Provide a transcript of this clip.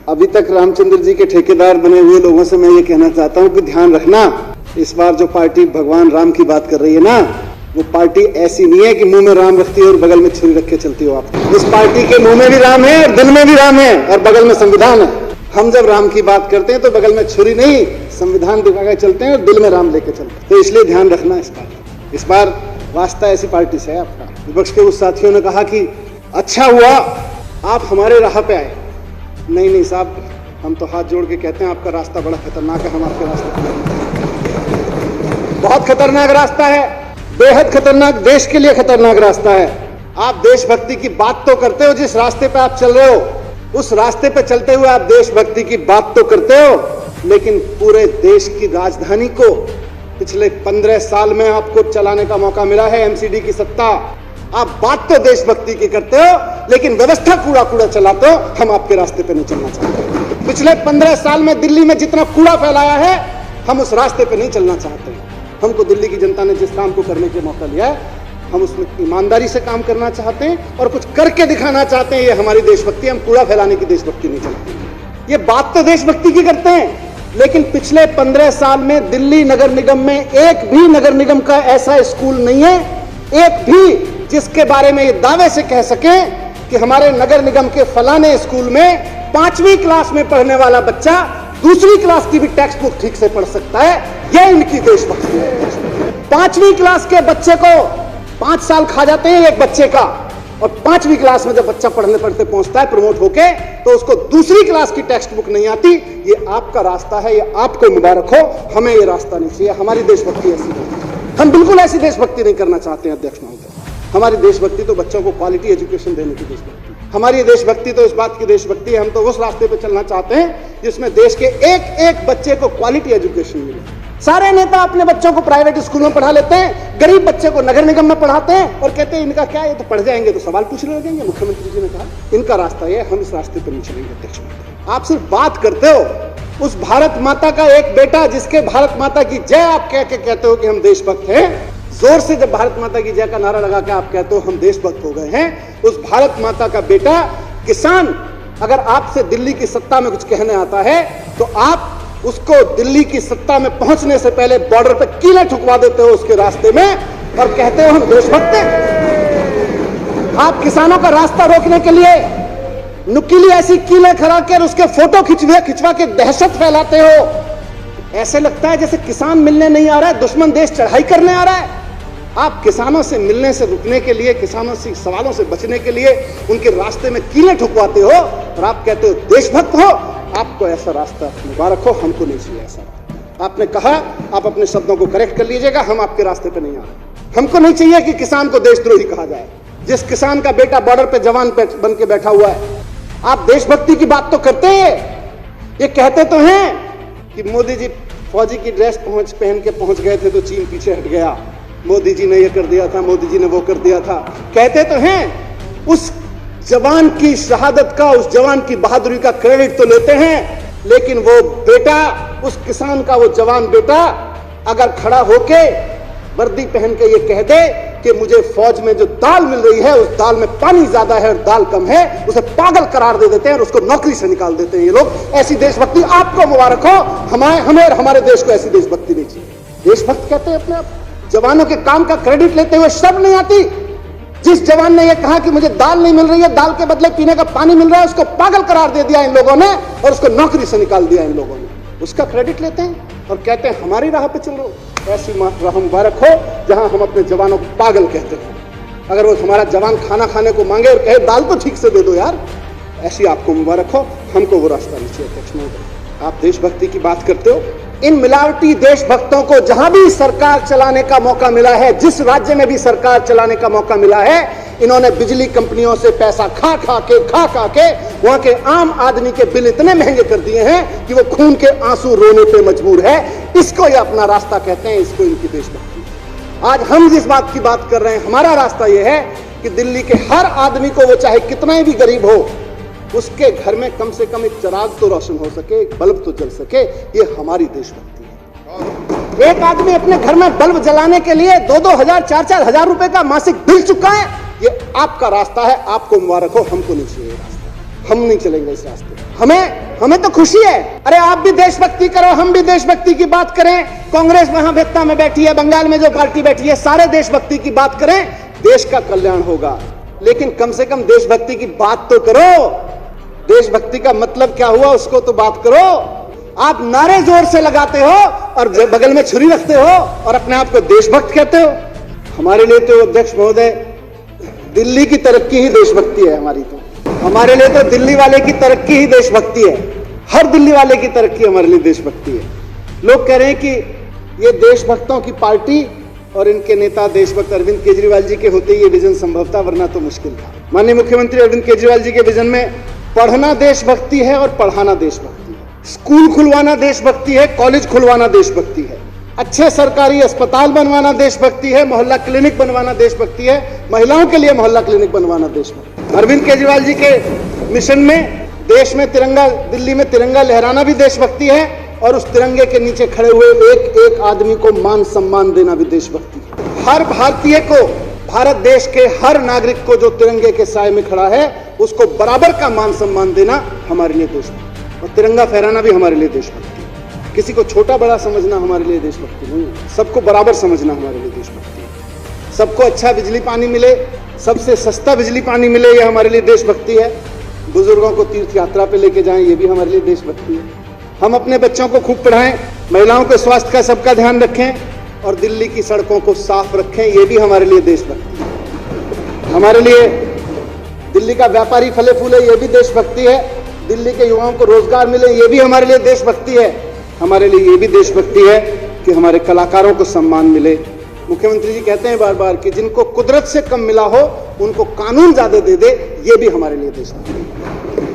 अभी तक रामचंद्र जी के ठेकेदार बने हुए लोगों से मैं ये कहना चाहता हूँ कि ध्यान रखना, इस बार जो पार्टी भगवान राम की बात कर रही है ना, वो पार्टी ऐसी नहीं है कि मुंह में राम रखती है और बगल में छुरी रख के चलती हो आप। इस पार्टी के मुंह में भी राम है और दिल में भी राम है और बगल में संविधान है। हम जब राम की बात करते हैं तो बगल में छुरी नहीं, संविधान दिखा के चलते हैं और दिल में राम लेके चलते हैं। तो इसलिए ध्यान रखना इस बार वास्ता ऐसी पार्टी से है आपका। विपक्ष के उस साथियों ने कहा कि अच्छा हुआ आप हमारे राह पे आए। नहीं साहब, हम तो हाथ जोड़ के कहते हैं आपका रास्ता बड़ा खतरनाक है, हम आपके रास्ते बहुत खतरनाक रास्ता है, बेहद खतरनाक, देश के लिए खतरनाक रास्ता है। आप देशभक्ति की बात तो करते हो, जिस रास्ते पे आप चल रहे हो उस रास्ते पे चलते हुए आप देशभक्ति की बात तो करते हो, लेकिन पूरे देश की राजधानी को पिछले 15 साल में आपको चलाने का मौका मिला है, एमसीडी की सत्ता। आप बात तो देशभक्ति की करते हो, लेकिन व्यवस्था कूड़ा चलाते हो। हम आपके रास्ते पे नहीं चलना चाहते। पिछले 15 साल में दिल्ली में जितना कूड़ा फैलाया है, हम उस रास्ते पे नहीं चलना चाहते। हमको दिल्ली की जनता ने जिस काम को करने के मौका लिया है, हम उसमें ईमानदारी से काम करना चाहते हैं और कुछ करके दिखाना चाहते हैं। ये हमारी देशभक्ति, हम कूड़ा फैलाने की देशभक्ति नहीं चलाते। ये बात तो देशभक्ति की करते हैं, लेकिन पिछले 15 साल में दिल्ली नगर निगम में एक भी नगर निगम का ऐसा स्कूल नहीं है, एक भी, जिसके बारे में ये दावे से कह सके कि हमारे नगर निगम के फलाने स्कूल में 5वीं क्लास में पढ़ने वाला बच्चा दूसरी क्लास की भी टेक्स्ट बुक ठीक से पढ़ सकता है। यह इनकी देशभक्ति है। 5वीं क्लास के बच्चे को 5 साल खा जाते हैं एक बच्चे का, और 5वीं क्लास में जब बच्चा पढ़ने पढ़ते पहुंचता है प्रमोट होके, तो उसको दूसरी क्लास की टेक्स्ट बुक नहीं आती। ये आपका रास्ता है, ये आपको मुबारक हो। हमें ये रास्ता नहीं चाहिए। हमारी देशभक्ति ऐसी नहीं, हम बिल्कुल ऐसी देशभक्ति नहीं करना चाहते हैं अध्यक्ष महोदय। हमारी देशभक्ति तो बच्चों को क्वालिटी एजुकेशन देने की देशभक्ति, हमारी देशभक्ति तो इस बात की देशभक्ति है। हम तो उस रास्ते पे चलना चाहते हैं जिसमें देश के एक एक बच्चे को क्वालिटी एजुकेशन मिले। सारे नेता अपने बच्चों को प्राइवेट स्कूल में पढ़ा लेते हैं, गरीब बच्चे को नगर निगम में पढ़ाते हैं और कहते हैं इनका क्या, ये तो पढ़ जाएंगे तो सवाल पूछने लगेंगे। मुख्यमंत्री जी ने कहा इनका रास्ता ये, हम इस रास्ते पर नहीं चलेंगे अध्यक्ष महोदय। आप सिर्फ बात करते हो। उस भारत माता का एक बेटा, जिसके भारत माता की जय आप कह के कहते हो कि हम देशभक्त हैं, जोर से जब भारत माता की जय का नारा लगा के आप कहते हो हम देशभक्त हो गए हैं, उस भारत माता का बेटा किसान अगर आपसे दिल्ली की सत्ता में कुछ कहने आता है तो आप उसको दिल्ली की सत्ता में पहुंचने से पहले बॉर्डर पे कीलें ठुकवा देते हो उसके रास्ते में और कहते हो हम देशभक्त हैं। आप किसानों का रास्ता रोकने के लिए नुकीली ऐसी कीलें खड़ा कर उसके फोटो खिंचवा के दहशत फैलाते हो। ऐसे लगता है जैसे किसान मिलने नहीं आ रहा है, दुश्मन देश चढ़ाई करने आ रहा है। आप किसानों से मिलने से रुकने के लिए, किसानों से सवालों से बचने के लिए उनके रास्ते में कीलें ठुकवाते हो और आप कहते हो देशभक्त हो। आपको ऐसा रास्ता मुबारक हो, हमको नहीं चाहिए ऐसा। आपने कहा, आप अपने शब्दों को करेक्ट कर लीजिएगा, हम आपके रास्ते पे नहीं आ रहे। हमको नहीं चाहिए कि किसान को देशद्रोही कहा जाए। जिस किसान का बेटा बॉर्डर पे जवान बन के बैठा हुआ है, आप देशभक्ति की बात तो करते हैं। ये कहते तो हैं कि मोदी जी फौजी की ड्रेस पहन के पहुंच गए थे तो चीन पीछे हट गया, मोदी जी ने ये कर दिया था, मोदी जी ने वो कर दिया था। कहते तो हैं, उस जवान की शहादत का, उस जवान की बहादुरी का क्रेडिट तो लेते हैं, लेकिन वो बेटा, उस किसान का वो जवान बेटा अगर खड़ा होके वर्दी पहन के ये कह दे कि मुझे फौज में जो दाल मिल रही है उस दाल में पानी ज्यादा है और दाल कम है, उसे पागल करार दे देते हैं और उसको नौकरी से निकाल देते हैं ये लोग। ऐसी देशभक्ति आपको मुबारक हो। हमें और हमारे देश को ऐसी देशभक्ति नहीं चाहिए। देशभक्त कहते हैं अपने आप, जवानों के काम का क्रेडिट लेते हुए शर्म नहीं आती। जिस जवान ने यह कहा कि मुझे दाल नहीं मिल रही है, दाल के बदले पीने का पानी मिल रहा है, उसको पागल करार दे दिया इन लोगों ने और उसको नौकरी से निकाल दिया इन लोगों ने। उसका क्रेडिट लेते हैं और कहते हैं हमारी राह पे चल रहे हो। ऐसी राह मुबारक हो जहां हम अपने जवानों को पागल कहते हैं। अगर वो हमारा जवान खाना खाने को मांगे और कहे दाल तो ठीक से दे दो यार, ऐसी आपको मुबारक हो। हमको वो रास्ता नहीं चाहिए अध्यक्ष महोदय। आप देशभक्ति की बात करते हो। इन मिलावटी देशभक्तों को जहां भी सरकार चलाने का मौका मिला है, जिस राज्य में भी सरकार चलाने का मौका मिला है, इन्होंने बिजली कंपनियों से पैसा खा खा के वहां के आम आदमी के बिल इतने महंगे कर दिए हैं कि वो खून के आंसू रोने पे मजबूर है। इसको ये अपना रास्ता कहते हैं, इसको इनकी देशभक्ति। आज हम जिस बात की बात कर रहे हैं, हमारा रास्ता यह है कि दिल्ली के हर आदमी को, वो चाहे कितना भी गरीब हो, उसके घर में कम से कम एक चिराग तो रोशन हो सके, एक बल्ब तो जल सके। ये हमारी देशभक्ति है। एक आदमी अपने घर में बल्ब जलाने के लिए 2-2 हजार 4-4 हजार रुपए का मासिक बिल चुका है। ये आपका रास्ता है, आपको मुबारक हो। हमको नहीं चाहिए रास्ता, हम नहीं चलेंगे इस रास्ते। हमें हमें तो खुशी है। अरे आप भी देशभक्ति करो, हम भी देशभक्ति की बात करें। कांग्रेस वहां वेत्ता में बैठी है, बंगाल में जो पार्टी बैठी है, सारे देशभक्ति की बात करें, देश का कल्याण होगा। लेकिन कम से कम देशभक्ति की बात तो करो। देशभक्ति का मतलब क्या हुआ उसको तो बात करो। आप नारे जोर से लगाते हो और बगल में छुरी रखते हो और अपने आप को देशभक्त कहते हो। हमारे लिए तो अध्यक्ष महोदय दिल्ली की तरक्की ही देशभक्ति है। हमारे लिए तो दिल्ली वाले की तरक्की ही देशभक्ति है। हर दिल्ली वाले की तरक्की हमारे लिए देशभक्ति है। लोग कह रहे हैं कि ये देशभक्तों की पार्टी और इनके नेता देशभक्त अरविंद केजरीवाल जी के होते ये विजन संभव था, वरना तो मुश्किल था। माननीय मुख्यमंत्री अरविंद केजरीवाल जी के विजन में पढ़ना देशभक्ति है और पढ़ाना देशभक्ति है। स्कूल खुलवाना देशभक्ति है, कॉलेज खुलवाना देशभक्ति है, अच्छे सरकारी अस्पताल बनवाना देशभक्ति है, मोहल्ला क्लिनिक बनवाना देशभक्ति है, महिलाओं के लिए मोहल्ला क्लिनिक बनवाना देशभक्ति। अरविंद केजरीवाल जी के मिशन में देश में तिरंगा, दिल्ली में तिरंगा लहराना भी देशभक्ति है और उस तिरंगे के नीचे खड़े हुए एक एक आदमी को मान सम्मान देना भी देशभक्ति है। हर भारतीय को, भारत देश के हर नागरिक को जो तिरंगे के साए में खड़ा है उसको बराबर का मान सम्मान देना हमारे लिए देशभक्ति, और तिरंगा फहराना भी हमारे लिए देशभक्ति है। किसी को छोटा बड़ा समझना हमारे लिए देशभक्ति नहीं है, सबको बराबर समझना हमारे लिए देशभक्ति है। सबको अच्छा बिजली पानी मिले, सबसे सस्ता बिजली पानी मिले, ये हमारे लिए देशभक्ति है। बुजुर्गों को तीर्थ यात्रा पे लेके जाएं, ये भी हमारे लिए देशभक्ति है। हम अपने बच्चों को खूब पढ़ाएं, महिलाओं के स्वास्थ्य का सबका ध्यान रखें और दिल्ली की सड़कों को साफ रखें, ये भी हमारे लिए देशभक्ति है। हमारे लिए दिल्ली का व्यापारी फले फूले, ये भी देशभक्ति है। दिल्ली के युवाओं को रोजगार मिले, ये भी हमारे लिए देशभक्ति है। हमारे लिए ये भी देशभक्ति है कि हमारे कलाकारों को सम्मान मिले। मुख्यमंत्री जी कहते हैं बार बार कि जिनको कुदरत से कम मिला हो उनको कानून ज्यादा दे दे, ये भी हमारे लिए देशभक्ति है।